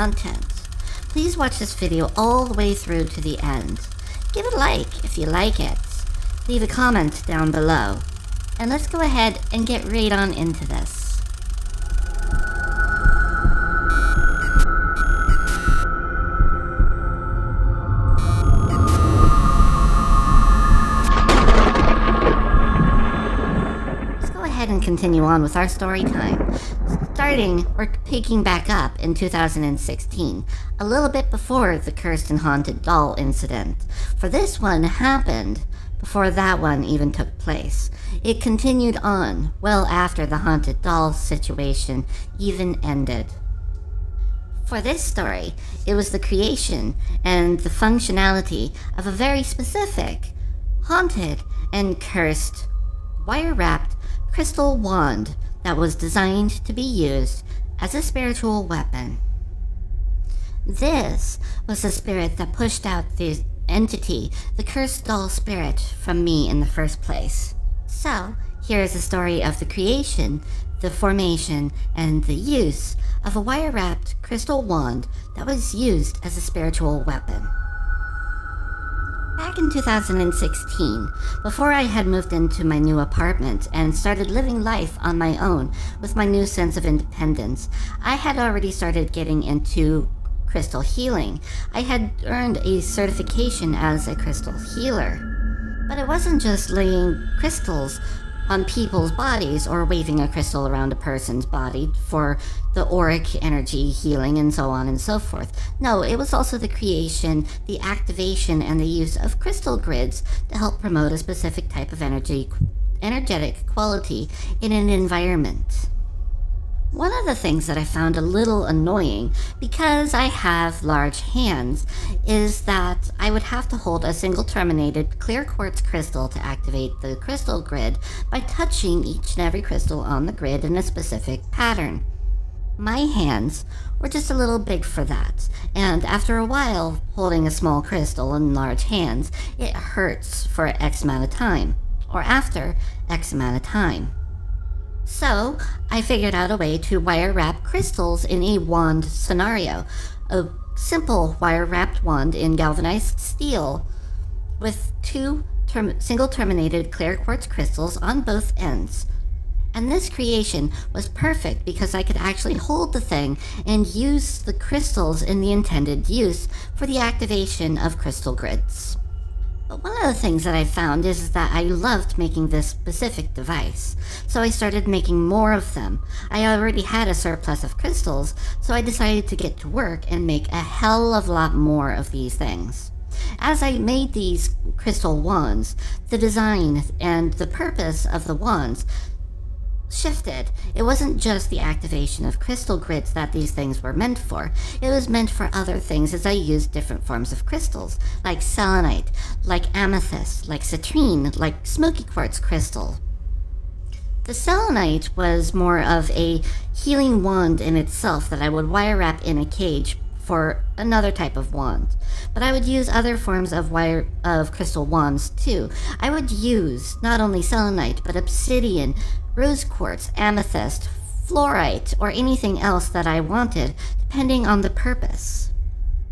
content. Please watch this video all the way through to the end. Give it a like if you like it. Leave a comment down below. And let's go ahead and get right on into this. And continue on with our story time, starting or picking back up in 2016, a little bit before the cursed and haunted doll incident. For this one happened before that one even took place. It continued on well after the haunted doll situation even ended. For this story, it was the creation and the functionality of a very specific, haunted and cursed, wire-wrapped crystal wand that was designed to be used as a spiritual weapon. This was the spirit that pushed out the entity, the cursed doll spirit, from me in the first place. So, here is the story of the creation, the formation, and the use of a wire-wrapped crystal wand that was used as a spiritual weapon. Back in 2016, before I had moved into my new apartment and started living life on my own with my new sense of independence, I had already started getting into crystal healing. I had earned a certification as a crystal healer. But it wasn't just laying crystals on people's bodies or waving a crystal around a person's body for the auric energy healing and so on and so forth. No, it was also the creation, the activation, and the use of crystal grids to help promote a specific type of energetic quality in an environment. One of the things that I found a little annoying, because I have large hands, is that I would have to hold a single terminated clear quartz crystal to activate the crystal grid by touching each and every crystal on the grid in a specific pattern. My hands were just a little big for that, and after a while holding a small crystal in large hands, it hurts for X amount of time, or after X amount of time. So, I figured out a way to wire-wrap crystals in a wand scenario. A simple wire-wrapped wand in galvanized steel with two single-terminated clear quartz crystals on both ends. And this creation was perfect because I could actually hold the thing and use the crystals in the intended use for the activation of crystal grids. But one of the things that I found is that I loved making this specific device, so I started making more of them. I already had a surplus of crystals, so I decided to get to work and make a hell of a lot more of these things. As I made these crystal wands, the design and the purpose of the wands shifted. It wasn't just the activation of crystal grids that these things were meant for. It was meant for other things as I used different forms of crystals, like selenite, like amethyst, like citrine, like smoky quartz crystal. The selenite was more of a healing wand in itself that I would wire wrap in a cage for another type of wand. But I would use other forms of crystal wands too. I would use not only selenite, but obsidian, rose quartz, amethyst, fluorite, or anything else that I wanted, depending on the purpose.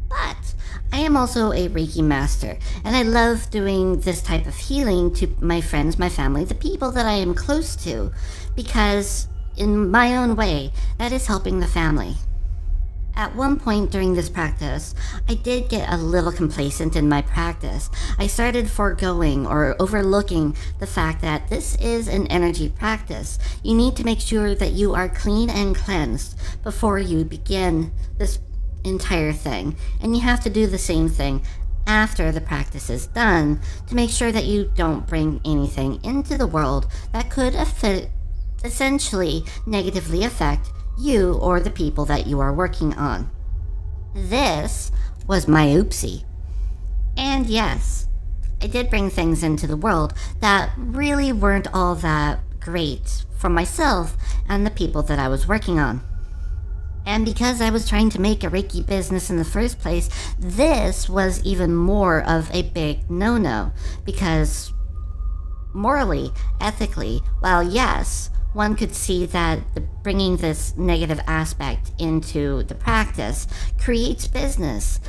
But I am also a Reiki master, and I love doing this type of healing to my friends, my family, the people that I am close to, because in my own way, that is helping the family. At one point during this practice, I did get a little complacent in my practice. I started foregoing or overlooking the fact that this is an energy practice. You need to make sure that you are clean and cleansed before you begin this entire thing. And you have to do the same thing after the practice is done to make sure that you don't bring anything into the world that could essentially negatively affect you or the people that you are working on. This was my oopsie. And yes, I did bring things into the world that really weren't all that great for myself and the people that I was working on. And because I was trying to make a Reiki business in the first place, this was even more of a big no-no. Because morally, ethically, while yes, one could see that bringing this negative aspect into the practice creates business.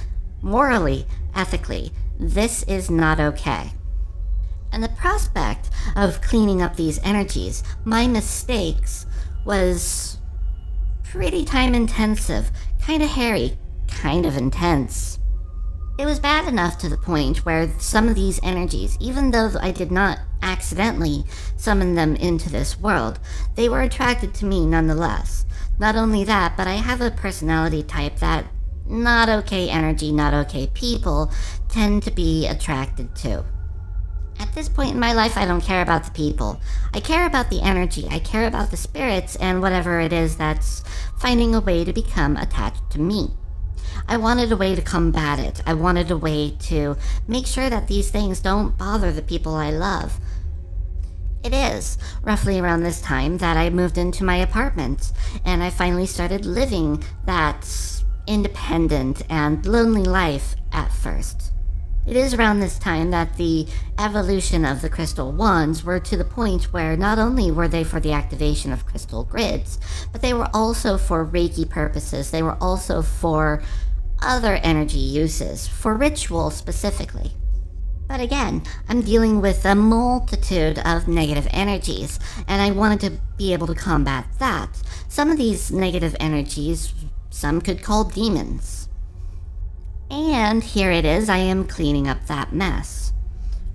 Morally, ethically, this is not okay. And the prospect of cleaning up these energies, my mistakes, was pretty time intensive, kind of hairy, kind of intense. It was bad enough to the point where some of these energies, even though I did not accidentally summon them into this world, they were attracted to me nonetheless. Not only that, but I have a personality type that not okay energy, not okay people tend to be attracted to. At this point in my life, I don't care about the people. I care about the energy. I care about the spirits and whatever it is that's finding a way to become attached to me. I wanted a way to combat it. I wanted a way to make sure that these things don't bother the people I love. It is roughly around this time that I moved into my apartment, and I finally started living that independent and lonely life at first. It is around this time that the evolution of the crystal wands were to the point where not only were they for the activation of crystal grids, but they were also for reiki purposes. They were also for other energy uses, for ritual specifically. But again, I'm dealing with a multitude of negative energies, and I wanted to be able to combat that. Some of these negative energies, some could call demons. And here it is, I am cleaning up that mess.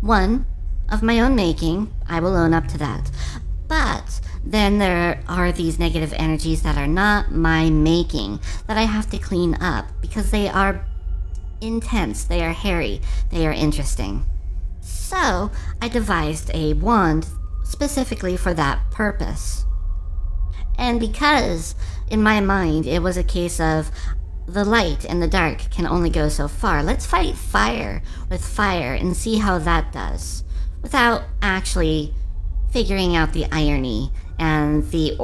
One of my own making, I will own up to that. But then there are these negative energies that are not my making that I have to clean up because they are intense, they are hairy, they are interesting. So I devised a wand specifically for that purpose. And because in my mind it was a case of the light and the dark can only go so far, let's fight fire with fire and see how that does, without actually figuring out the irony and the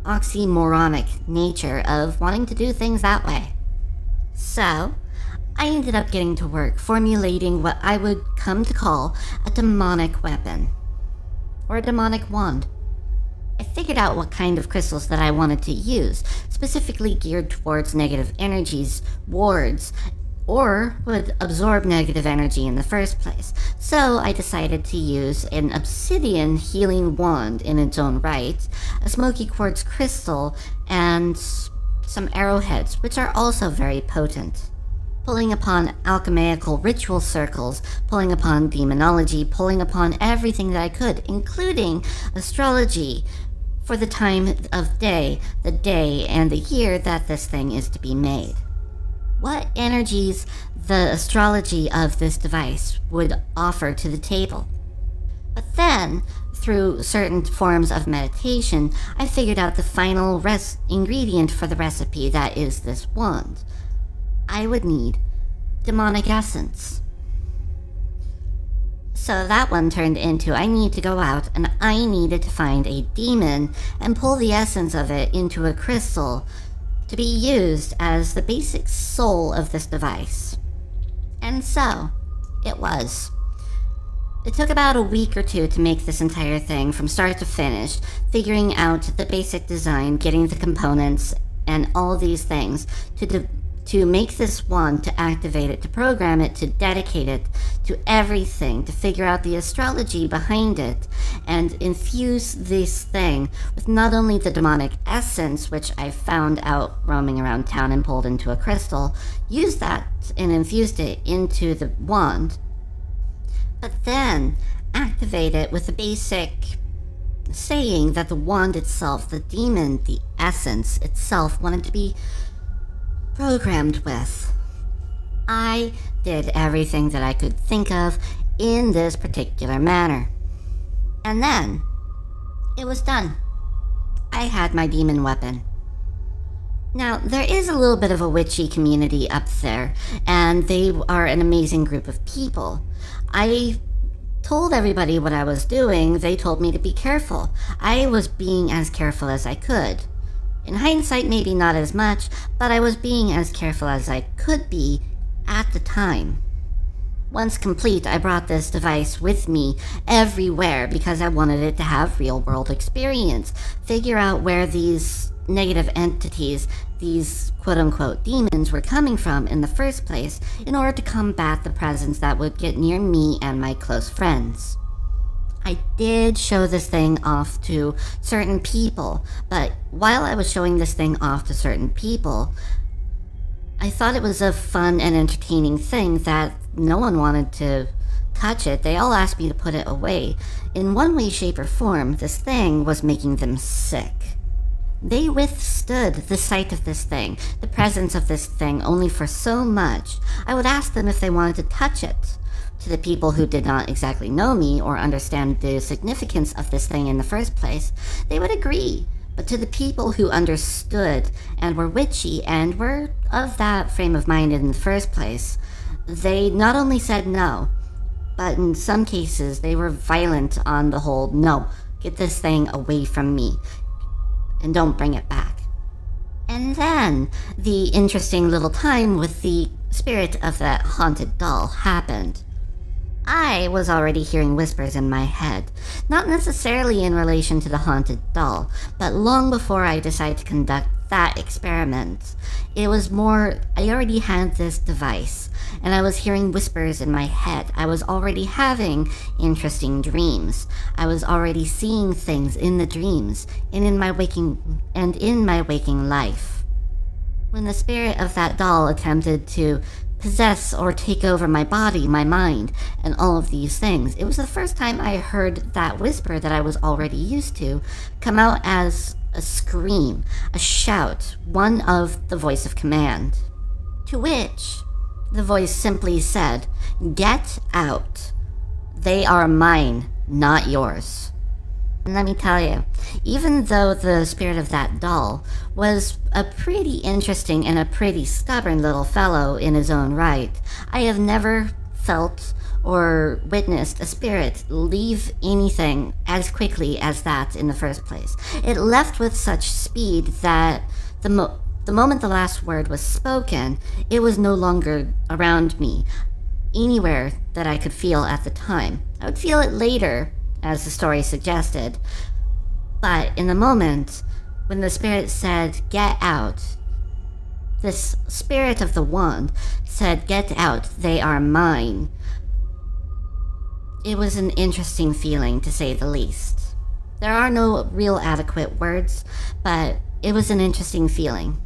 oxymoronic nature of wanting to do things that way. So I ended up getting to work formulating what I would come to call a demonic weapon, or a demonic wand. I figured out what kind of crystals that I wanted to use, specifically geared towards negative energies, wards, or would absorb negative energy in the first place. So I decided to use an obsidian healing wand in its own right, a smoky quartz crystal, and some arrowheads, which are also very potent. Pulling upon alchemical ritual circles, pulling upon demonology, pulling upon everything that I could, including astrology, for the time of day, the day, and the year that this thing is to be made. What energies the astrology of this device would offer to the table. But then, through certain forms of meditation, I figured out the final ingredient for the recipe that is this wand. I would need demonic essence. So that one turned into I need to go out and I needed to find a demon and pull the essence of it into a crystal to be used as the basic soul of this device. And so it was. It took about a week or two to make this entire thing from start to finish, figuring out the basic design, getting the components, and all these things to make this wand, to activate it, to program it, to dedicate it to everything, to figure out the astrology behind it, and infuse this thing with not only the demonic essence, which I found out roaming around town and pulled into a crystal, used that and infused it into the wand, but then activate it with the basic saying that the wand itself, the demon, the essence itself, wanted to be programmed with. I did everything that I could think of in this particular manner. And then, it was done. I had my demon weapon. Now, there is a little bit of a witchy community up there, and they are an amazing group of people. I told everybody what I was doing. They told me to be careful. I was being as careful as I could. In hindsight, maybe not as much, but I was being as careful as I could be at the time. Once complete, I brought this device with me everywhere because I wanted it to have real-world experience. Figure out where these negative entities, these quote-unquote demons, were coming from in the first place in order to combat the presence that would get near me and my close friends. I did show this thing off to certain people, but while I was showing this thing off to certain people, I thought it was a fun and entertaining thing that no one wanted to touch it. They all asked me to put it away. In one way, shape, or form, this thing was making them sick. They withstood the sight of this thing, the presence of this thing, only for so much. I would ask them if they wanted to touch it. To the people who did not exactly know me or understand the significance of this thing in the first place, they would agree. But to the people who understood and were witchy and were of that frame of mind in the first place, they not only said no, but in some cases they were violent on the whole, no, get this thing away from me and don't bring it back. And then the interesting little time with the spirit of that haunted doll happened. I was already hearing whispers in my head, not necessarily in relation to the haunted doll, but long before I decided to conduct that experiment. It was more, I already had this device, and I was hearing whispers in my head. I was already having interesting dreams. I was already seeing things in the dreams, and in my waking life. When the spirit of that doll attempted to possess or take over my body, my mind, and all of these things, it was the first time I heard that whisper that I was already used to come out as a scream, a shout, one of the voice of command. To which the voice simply said, "Get out. They are mine, not yours." And let me tell you, even though the spirit of that doll was a pretty interesting and a pretty stubborn little fellow in his own right, I have never felt or witnessed a spirit leave anything as quickly as that in the first place. It left with such speed that the moment the last word was spoken, it was no longer around me, anywhere that I could feel at the time. I would feel it later, as the story suggested. But in the moment, when the spirit said, "Get out," this spirit of the wand said, "Get out, they are mine." It was an interesting feeling, to say the least. There are no real adequate words, but it was an interesting feeling.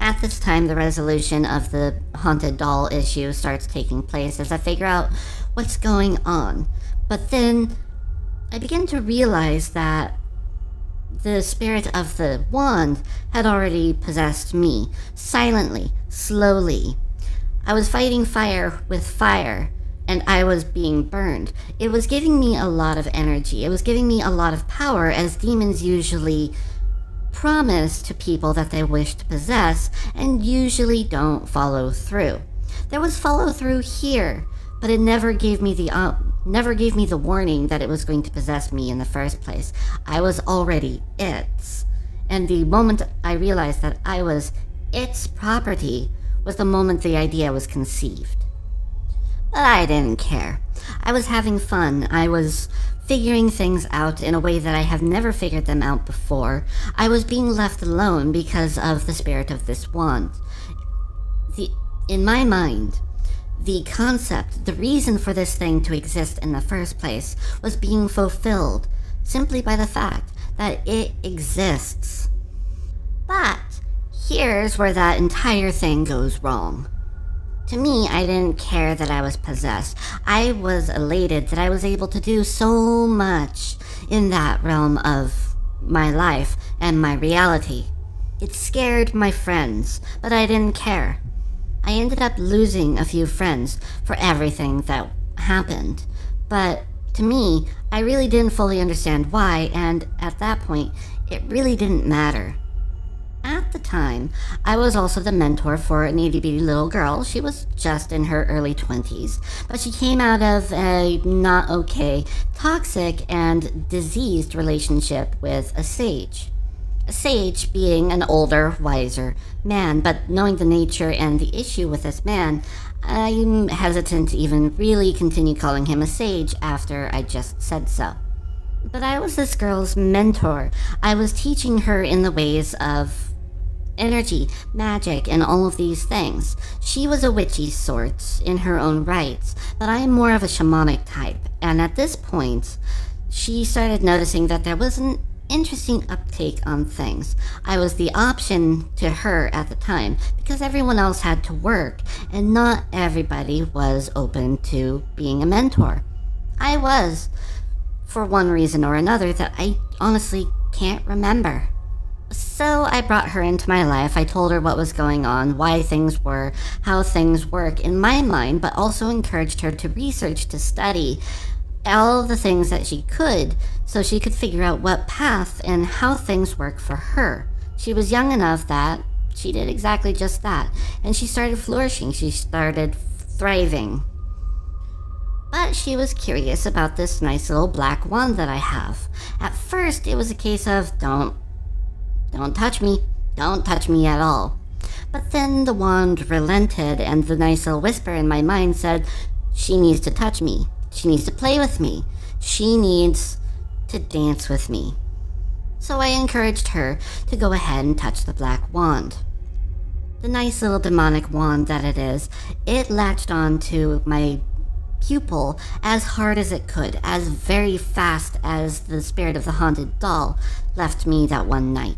At this time, the resolution of the haunted doll issue starts taking place as I figure out what's going on. But then I begin to realize that the spirit of the wand had already possessed me, silently, slowly. I was fighting fire with fire, and I was being burned. It was giving me a lot of energy. It was giving me a lot of power, as demons usually promise to people that they wish to possess and usually don't follow through. There was follow through here, but it never gave me the warning that it was going to possess me in the first place. I was already its. And the moment I realized that I was its property was the moment the idea was conceived. But I didn't care. I was having fun. I was figuring things out in a way that I have never figured them out before. I was being left alone because of the spirit of this wand. In my mind, the concept, the reason for this thing to exist in the first place, was being fulfilled simply by the fact that it exists. But here's where that entire thing goes wrong. To me, I didn't care that I was possessed. I was elated that I was able to do so much in that realm of my life and my reality. It scared my friends, but I didn't care. I ended up losing a few friends for everything that happened. But to me, I really didn't fully understand why, and at that point, it really didn't matter. At the time, I was also the mentor for an itty-bitty little girl. She was just in her early 20s, but she came out of a not okay, toxic, and diseased relationship with a sage. A sage being an older, wiser man, but knowing the nature and the issue with this man, I'm hesitant to even really continue calling him a sage after I just said so. But I was this girl's mentor. I was teaching her in the ways of energy, magic, and all of these things. She was a witchy sort in her own rights, but I am more of a shamanic type, and at this point, she started noticing that there was an interesting uptake on things. I was the option to her at the time because everyone else had to work, and not everybody was open to being a mentor. I was, for one reason or another that I honestly can't remember. So I brought her into my life. I told her what was going on, why things were, how things work in my mind, but also encouraged her to research, to study all the things that she could so she could figure out what path and how things work for her. She was young enough that she did exactly just that, and she started flourishing. She started thriving. But she was curious about this nice little black wand that I have. At first, it was a case of don't touch me. Don't touch me at all. But then the wand relented, and the nice little whisper in my mind said, she needs to touch me. She needs to play with me. She needs to dance with me. So I encouraged her to go ahead and touch the black wand. The nice little demonic wand that it is, it latched on to my pupil as hard as it could, as very fast as the spirit of the haunted doll left me that one night.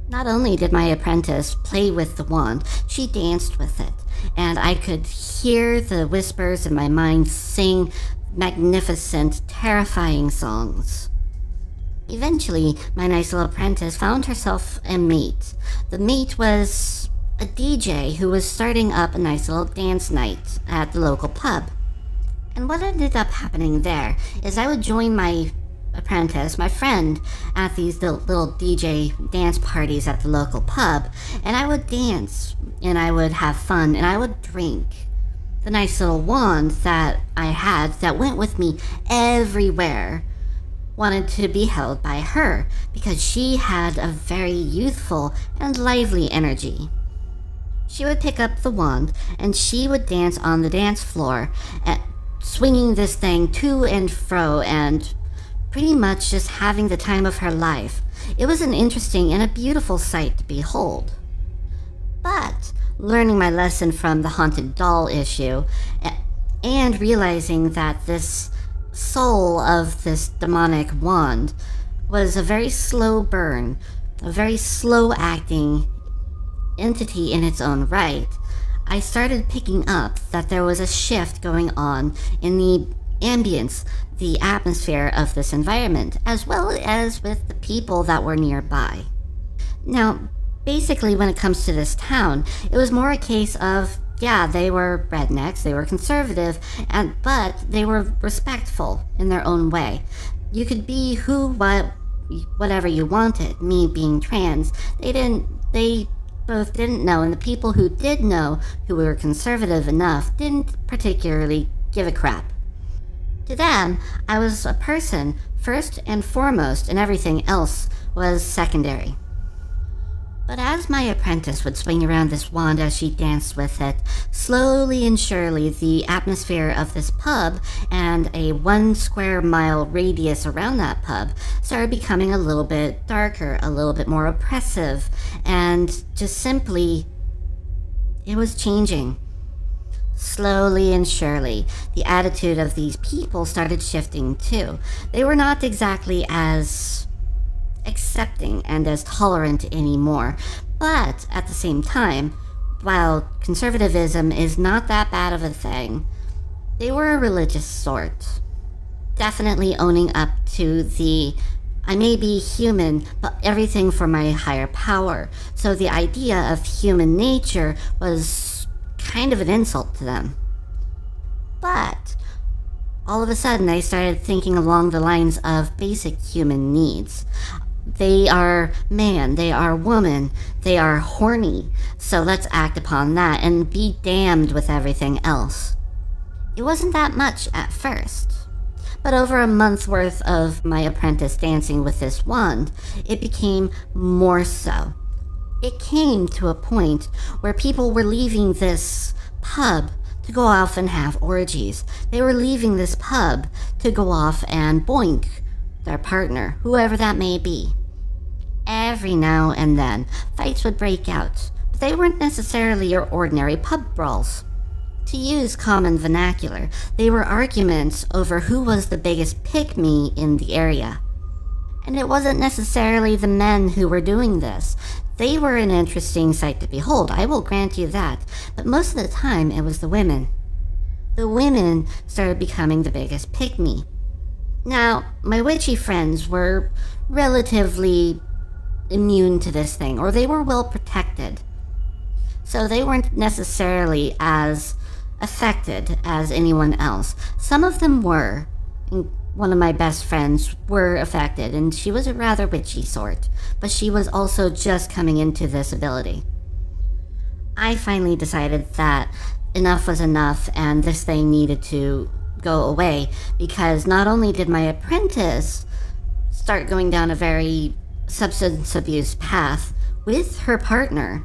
Not only did my apprentice play with the wand, she danced with it, and I could hear the whispers in my mind sing magnificent, terrifying songs. Eventually, my nice little apprentice found herself a mate. The mate was a DJ who was starting up a nice little dance night at the local pub. And what ended up happening there is I would join my apprentice, my friend, at these little DJ dance parties at the local pub, and I would dance, and I would have fun, and I would drink. The nice little wand that I had that went with me everywhere wanted to be held by her because she had a very youthful and lively energy. She would pick up the wand and she would dance on the dance floor, swinging this thing to and fro and pretty much just having the time of her life. It was an interesting and a beautiful sight to behold. But learning my lesson from the haunted doll issue and realizing that this soul of this demonic wand was a very slow burn, a very slow acting entity in its own right, I started picking up that there was a shift going on in the ambience, the atmosphere of this environment, as well as with the people that were nearby. Now, basically when it comes to this town, it was more a case of, yeah, they were rednecks, they were conservative, but they were respectful in their own way. You could be whatever you wanted. Me being trans, they both didn't know, and the people who did know, who were conservative enough, didn't particularly give a crap. To them, I was a person first and foremost, and everything else was secondary. But as my apprentice would swing around this wand as she danced with it, slowly and surely the atmosphere of this pub and a 1 square mile radius around that pub started becoming a little bit darker, a little bit more oppressive, and just simply, it was changing. Slowly and surely, the attitude of these people started shifting too. They were not exactly as accepting and as tolerant anymore, but at the same time, while conservatism is not that bad of a thing, they were a religious sort, definitely owning up to the I may be human, but everything for my higher power. So the idea of human nature was kind of an insult to them. But all of a sudden I started thinking along the lines of basic human needs. They are man, they are woman, they are horny, so let's act upon that and be damned with everything else. It wasn't that much at first, But over a month's worth of my apprentice dancing with this wand, it became more so. It came to a point where people were leaving this pub to go off and have orgies. They were leaving this pub to go off and boink their partner, whoever that may be. Every now and then, fights would break out, but they weren't necessarily your ordinary pub brawls. To use common vernacular, they were arguments over who was the biggest pick-me in the area. And it wasn't necessarily the men who were doing this. They were an interesting sight to behold, I will grant you that, but most of the time it was the women. The women started becoming the biggest pick-me. Now, my witchy friends were relatively immune to this thing, or they were well protected. So they weren't necessarily as affected as anyone else. Some of them were. One of my best friends were affected, and she was a rather witchy sort, but she was also just coming into this ability. I finally decided that enough was enough and this thing needed to go away, because not only did my apprentice start going down a very substance abuse path with her partner,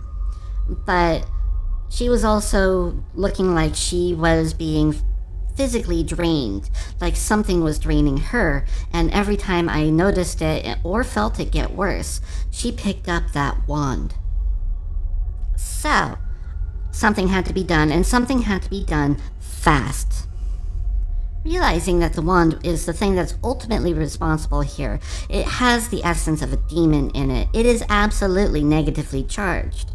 but she was also looking like she was being physically drained, like something was draining her, and every time I noticed it or felt it get worse, she picked up that wand. So, something had to be done, and something had to be done fast. Realizing that the wand is the thing that's ultimately responsible here, it has the essence of a demon in it. It is absolutely negatively charged.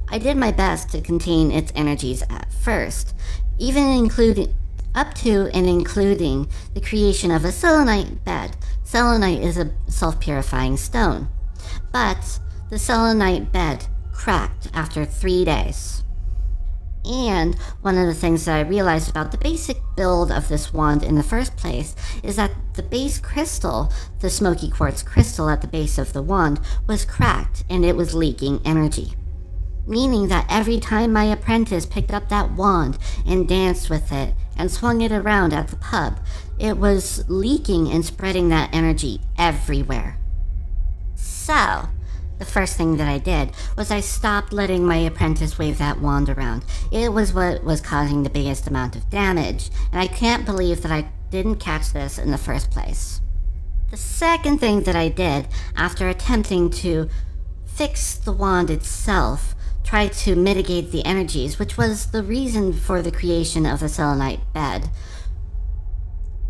I did my best to contain its energies at first, even including the creation of a selenite bed. Selenite is a self-purifying stone, but the selenite bed cracked after 3 days. And one of the things that I realized about the basic build of this wand in the first place is that the base crystal, the smoky quartz crystal at the base of the wand, was cracked and it was leaking energy. Meaning that every time my apprentice picked up that wand and danced with it and swung it around at the pub, it was leaking and spreading that energy everywhere. So, the first thing that I did was I stopped letting my apprentice wave that wand around. It was what was causing the biggest amount of damage, and I can't believe that I didn't catch this in the first place. The second thing that I did, after attempting to fix the wand itself, try to mitigate the energies, which was the reason for the creation of the selenite bed,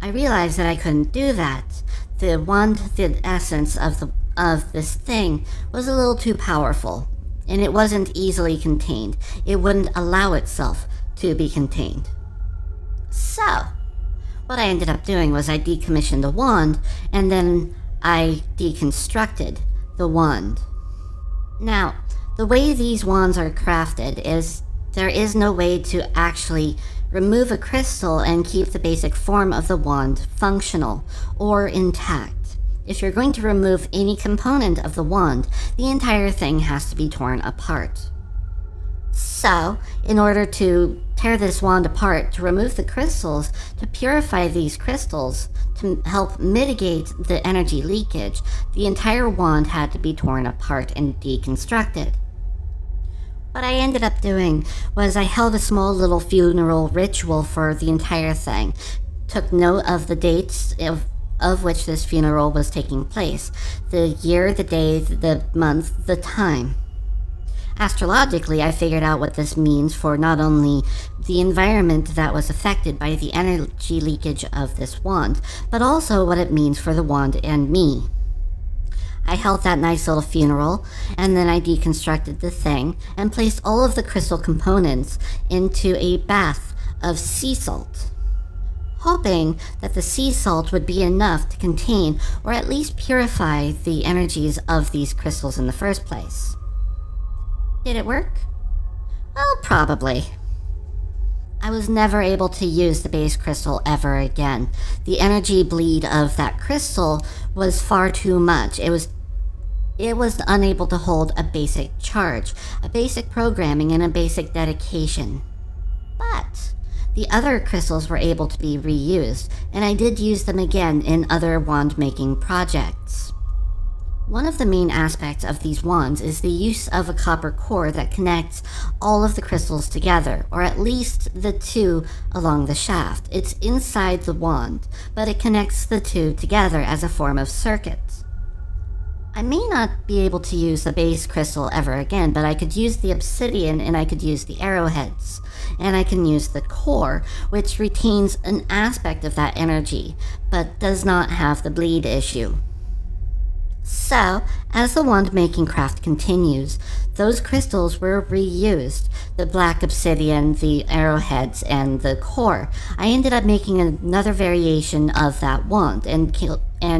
I realized that I couldn't do that. The wand, the essence of this thing, was a little too powerful, and it wasn't easily contained. It wouldn't allow itself to be contained. So, what I ended up doing was I decommissioned the wand, and then I deconstructed the wand. Now, the way these wands are crafted is there is no way to actually remove a crystal and keep the basic form of the wand functional or intact. If you're going to remove any component of the wand, the entire thing has to be torn apart. So, in order to tear this wand apart, to remove the crystals, to purify these crystals, to help mitigate the energy leakage, the entire wand had to be torn apart and deconstructed. What I ended up doing was I held a small little funeral ritual for the entire thing, took note of the dates of which this funeral was taking place, the year, the day, the month, the time. Astrologically, I figured out what this means for not only the environment that was affected by the energy leakage of this wand, but also what it means for the wand and me. I held that nice little funeral, and then I deconstructed the thing and placed all of the crystal components into a bath of sea salt, hoping that the sea salt would be enough to contain or at least purify the energies of these crystals in the first place. Did it work? Well, probably. I was never able to use the base crystal ever again. The energy bleed of that crystal was far too much. It was unable to hold a basic charge, a basic programming, and a basic dedication. But The other crystals were able to be reused, and I did use them again in other wand-making projects. One of the main aspects of these wands is the use of a copper core that connects all of the crystals together, or at least the two along the shaft. It's inside the wand, but it connects the two together as a form of circuit. I may not be able to use the base crystal ever again, but I could use the obsidian and I could use the arrowheads. And I can use the core, which retains an aspect of that energy, but does not have the bleed issue. So, as the wand-making craft continues, those crystals were reused. The black obsidian, the arrowheads, and the core. I ended up making another variation of that wand and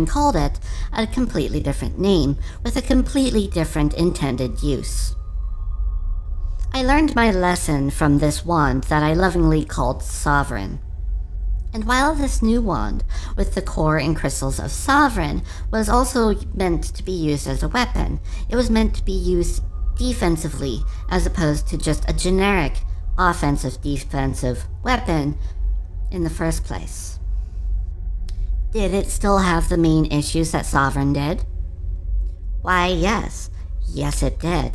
called it a completely different name, with a completely different intended use. I learned my lesson from this wand that I lovingly called Sovereign. And while this new wand, with the core and crystals of Sovereign, was also meant to be used as a weapon, it was meant to be used defensively, as opposed to just a generic offensive-defensive weapon in the first place. Did it still have the main issues that Sovereign did? Why, yes. Yes, it did.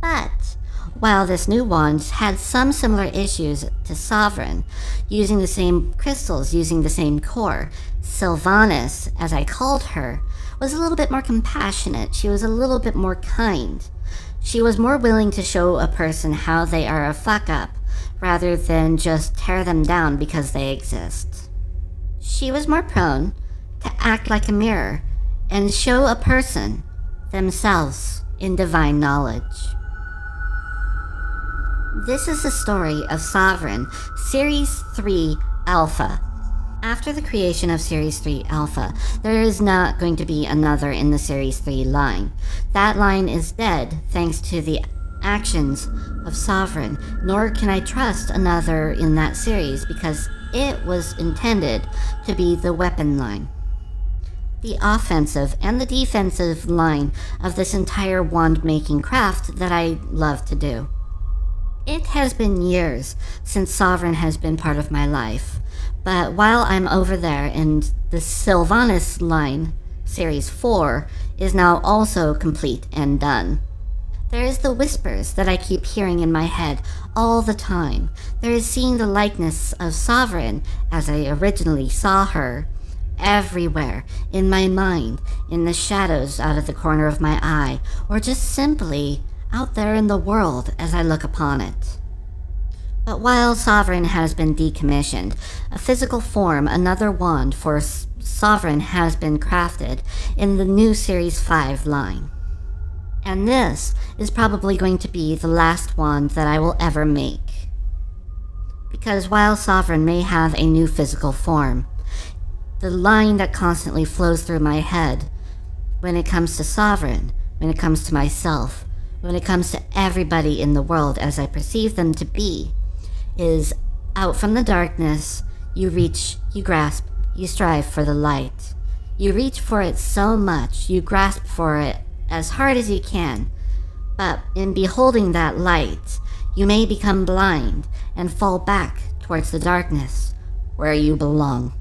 But while this new wand had some similar issues to Sovereign, using the same crystals, using the same core, Sylvanas, as I called her, was a little bit more compassionate. She was a little bit more kind. She was more willing to show a person how they are a fuck-up, rather than just tear them down because they exist. She was more prone to act like a mirror and show a person themselves in divine knowledge. This is the story of Sovereign, Series 3 Alpha. After the creation of Series 3 Alpha, there is not going to be another in the Series 3 line. That line is dead thanks to the actions of Sovereign, nor can I trust another in that series because it was intended to be the weapon line. The offensive and the defensive line of this entire wand-making craft that I love to do. It has been years since Sovereign has been part of my life, but while I'm over there and the Sylvanas line, Series 4, is now also complete and done. There is the whispers that I keep hearing in my head all the time. There is seeing the likeness of Sovereign as I originally saw her, everywhere, in my mind, in the shadows out of the corner of my eye, or just simply out there in the world as I look upon it. But while Sovereign has been decommissioned, a physical form, another wand for Sovereign has been crafted in the new Series 5 line. And this is probably going to be the last wand that I will ever make. Because while Sovereign may have a new physical form, the line that constantly flows through my head when it comes to Sovereign, when it comes to myself, when it comes to everybody in the world as I perceive them to be, is out from the darkness, you reach, you grasp, you strive for the light. You reach for it so much, you grasp for it as hard as you can, but in beholding that light, you may become blind and fall back towards the darkness where you belong.